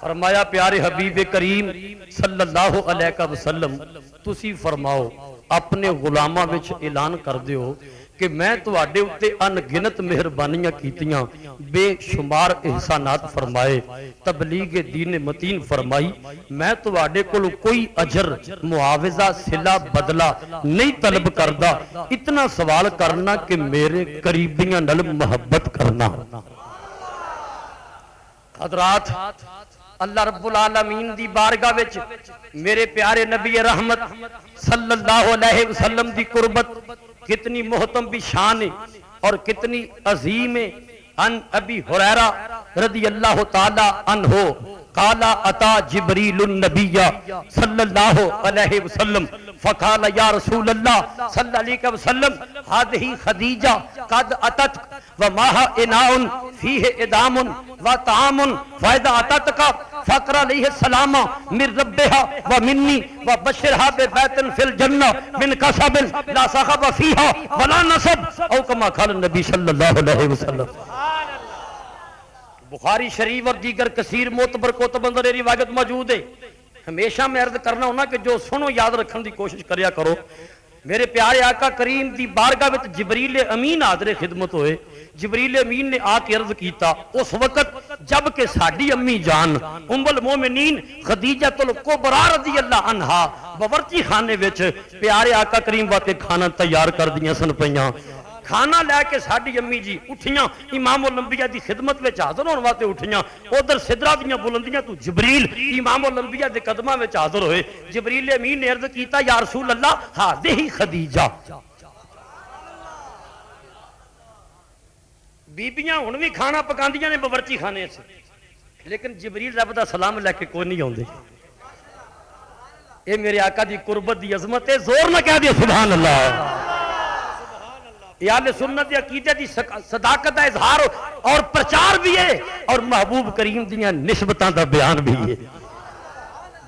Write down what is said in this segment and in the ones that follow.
فرمایا پیارے حبیب کریم صلی اللہ علیہ وسلم تسی فرماؤ اپنے غلاماں وچ اعلان کر دیو کہ میں تواڈے اُتے انگنت مہربانیاں کیتیاں بے شمار احسانات فرمائے تبلیغ دین متین فرمائی میں تواڈے کول کوئی اجر معاوضہ صلہ بدلہ نہیں طلب کردا اتنا سوال کرنا کہ میرے قریبیاں نال محبت کرنا حضرات اللہ رب العالمین دی بارگاہ وچ میرے پیارے نبی رحمت صلی اللہ علیہ وسلم دی قربت کتنی محتم بھی شان ہے اور کتنی عظیم ہے ان ابی ہریرہ رضی اللہ تعالی عنہ قال اتا جبریل النبی صلی اللہ علیہ وسلم فقال یا رسول اللہ صلی اللہ علیہ وسلم هذه خدیجہ قد اتت وماها اناء فیہ ادام وطعام فاذا اتتك فقر علیہ السلام من ربها ومنی وبشرها ببیت فی الجنہ من کسب لا صخب فیها ولا نصب او کما قال النبی صلی اللہ علیہ وسلم بخاری شریف اور دیگر کثیر معتبر کتب اندر روایت موجود ہے ہمیشہ میں عرض کرنا ہونا کہ جو سنو یاد رکھنے دی کوشش کریا کرو میرے پیارے آقا کریم دی بارگاہ وچ جبریل امین حاضر خدمت ہوئے جبریل امین نے آ کے عرض کیتا اس وقت جب کہ ساڈی امی جان ام المومنین خدیجہ الکبریٰ رضی اللہ عنہا باورچی خانے وچ پیارے آقا کریم واسطے کھانا تیار کر دیاں سن پیاں کھانا لے کے ساڈی امی جی اٹھیاں امام الانبیاء دی خدمت وچ حاضر ہون واسطے اٹھیاں ادھر سدرا دیاں بلندیاں تو جبریل امام الانبیاء دے قدماں وچ حاضر ہوئے جبریل امین نے عرض کیتا یا رسول اللہ ہذہ خدیجہ بیبیاں ہن بھی کھانا پکاندیاں نے باورچی خانے سے لیکن جبریل رب دا سلام لے کے کوئی نہیں اوندے اے میرے آقا دی قربت دی عظمت ہے زور نہ کہہ دے سبحان اللہ اہل سنت عقیدے دی صداقت کا اظہار اور پرچار بھی ہے اور محبوب کریم دیاں نسبتاں دا بیان بھی ہے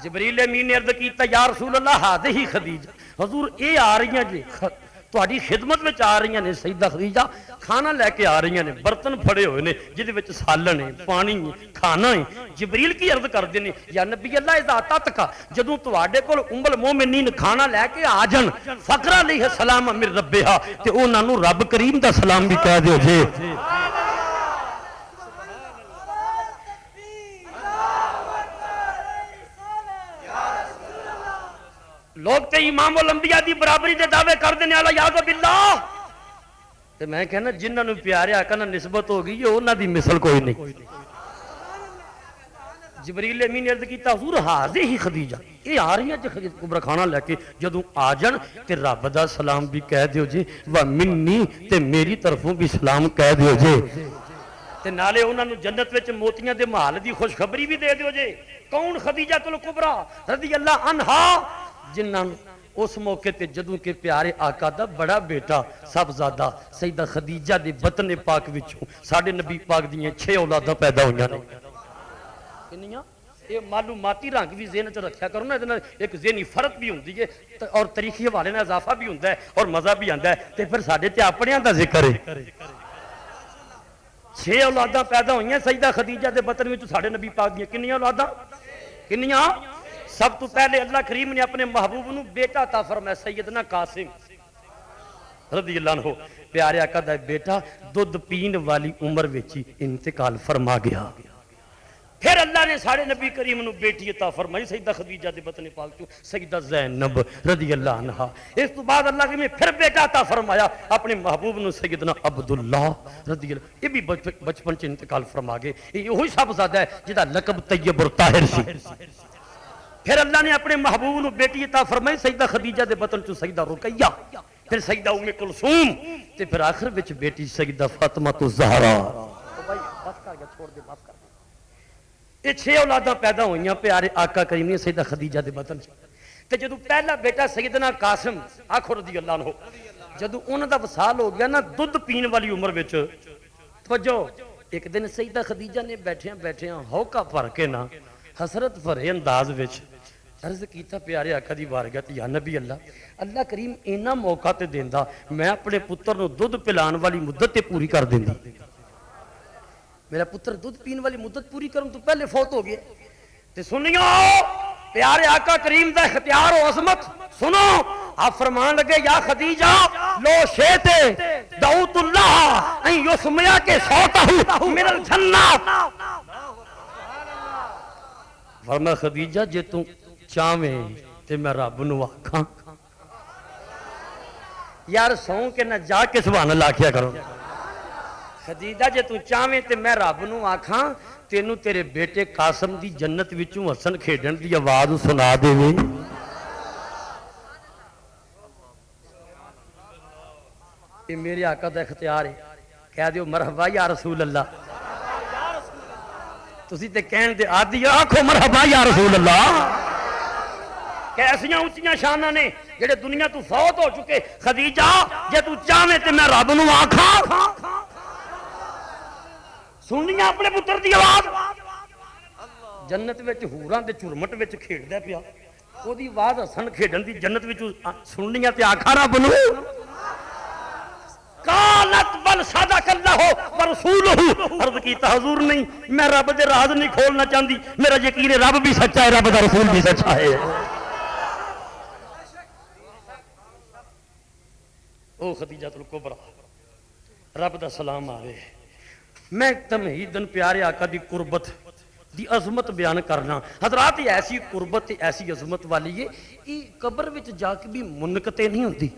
جبریل امین نے عرض کیتا یا رسول اللہ ہذہ خدیجہ حضور اے آ رہی ہیں جی تہاڈی خدمت وچ آ رہی ہیں سیدہ خدیجہ کھانا لے کے آ رہی ہیں برتن پھڑے ہوئے نے جدے وچ سالن ہے پانی ہے کھانا ہے جبریل کی عرض کردے نے یا نبی اللہ اذا اتتک جدوں تواڈے کول ام المومنین کھانا لے کے آ جان فقر علیہ السلام من ربها تے انہاں نوں رب کریم دا سلام بھی کہہ دیو جی لوگ تے امام الانبیاء دی برابری دے دعوے کر دینے والا یاذ باللہ تے میں کہنا جنہاں نوں پیارے آقا نال نسبت ہو گئی انہاں دی مثل کوئی نہیں جبریل امین نے عرض کیتا حضور ہذہ خدیجہ یہ آ رہی ہیں جی خدیجہ کبریٰ کھانا لے کے جدوں آ جان تے رب دا سلام بھی کہہ دیو جی و منی تے میری طرفوں بھی سلام کہہ دیو جی تے نالے انہاں نوں جنت وچ موتیاں دے محل دی خوشخبری بھی دے دیو جی کون خدیجہ الکبریٰ رضی اللہ عنہا جنہاں اس موقع تے جدوں کے پیارے آقا دا بڑا بیٹا صاحبزادہ سیدہ خدیجہ دے بطن پاک وچوں ساڈے نبی پاک دیاں 6 اولاداں پیدا ہوئیاں نے کنیاں یہ معلوماتی رنگ بھی ذہن چ رکھیا کرو نا ایک ذہنی فرق بھی ہوندی ہے اور تاریخی حوالے نال اضافہ بھی ہوندا ہے اور مزہ بھی آندا ہے تے پھر ساڈے تے اپنیاں دا ذکر ہے 6 اولاداں پیدا ہوئیاں سیدہ خدیجہ دے بطن وچوں ساڈے نبی پاک دیاں کنیاں اولاداں کنیاں سب تو پہلے اللہ کریم نے اپنے محبوب نو بیٹا عطا فرمایا سیدنا قاسم رضی اللہ عنہ پیارے آقا دا بیٹا دودھ پین والی عمر وچ انتقال فرما گیا پھر اللہ نے سارے نبی کریم نو بیٹی عطا فرمائی سیدہ خدیجہ دے بطن پاک تو سیدہ زینب رضی اللہ عنہا اس تو بعد اللہ نے پھر بیٹا عطا فرمایا اپنے محبوب نو سیدنا عبداللہ رضی اللہ یہ بھی بچپن چ انتقال فرما گئے یہ وہی صاحبزادہ ہے جدا لقب طیب اور طاہر سی پھر اللہ نے اپنے محبوب نو بیٹی عطا فرمائی سیدہ خدیجہ دے بطن چ سیدہ رقیہ پھر سیدہ ام کلثوم تے پھر آخر وچ بیٹی سیدہ فاطمہ الزہرا بھائی بس کر گیا چھوڑ دے بس کر یہ 6 اولاداں پیدا ہوئیاں پیارے آقا کریم نے سیدہ خدیجہ دے بطن تے جدوں پہلا بیٹا سیدنا قاسم آکھو رضی اللہ عنہ جدوں انہاں دا وصال ہو گیا نا دودھ پین والی عمر وچ توجہ ایک دن سیدہ خدیجہ نے بیٹھیاں ہوکا بھر کے نا حسرت بھرے انداز وچ عرض کیتا پیارے آقا دی بارگاہ تے یا نبی اللہ کریم اینا موقع تے دیندا میں اپنے پتر نو دودھ پلان والی مدت تے پوری کر دیندی میرا پتر دودھ پین والی مدت پوری کرن تو پہلے فوت ہو گیا تے سنیو پیارے آقا کریم دا اختیار و عظمت سنو آپ فرمان لگے یا خدیجہ لو شیتے دعوت اللہ ان یسمیا کے صوتہ من الجنہ فرما خدیجہ جے تو چاہویں تے میں رب نو آکھاں یار سوں کے نہ جا کے سبحان اللہ کیا کرو خدیجہ جے تو چاہویں تے میں رب نو آکھاں تینوں تیرے بیٹے قاسم دی جنت وچوں حسن کھیڈن دی آواز سنا دے وے یہ میرے آقا دا اختیار ہے کہہ دیو مرحبا یا رسول اللہ تسی تے کہن دے آدھی آنکھو مرحبا یا رسول اللہ کیسیاں اونچیاں شانہ نے جڑے دنیا تو فوت ہو چکے خدیجہ جے تو چاہویں تے میں رب نو آکھاں سننیاں اپنے پتر دی آواز جنت وچ حوراں دے چرمٹ وچ کھیڈدا پیا او دی آواز حسن کھیڈن دی جنت وچ سننیاں تے آکھاں رب نو قالت بل صدق اللہ ورسولہ عرض کیتا حضور نہیں میں رب دے راز نہیں کھولنا چاہندی میرا یقین رب بھی سچا ہے رب دا رسول بھی سچا ہے او خدیجہ الکبریٰ رب دا سلام آوے میں تمہیدن پیارے آقا دی قربت دی عظمت بیان کرنا حضرات ایسی قربت ایسی عظمت والی ہے یہ قبر وچ جا کے بھی منقطع نہیں ہوتی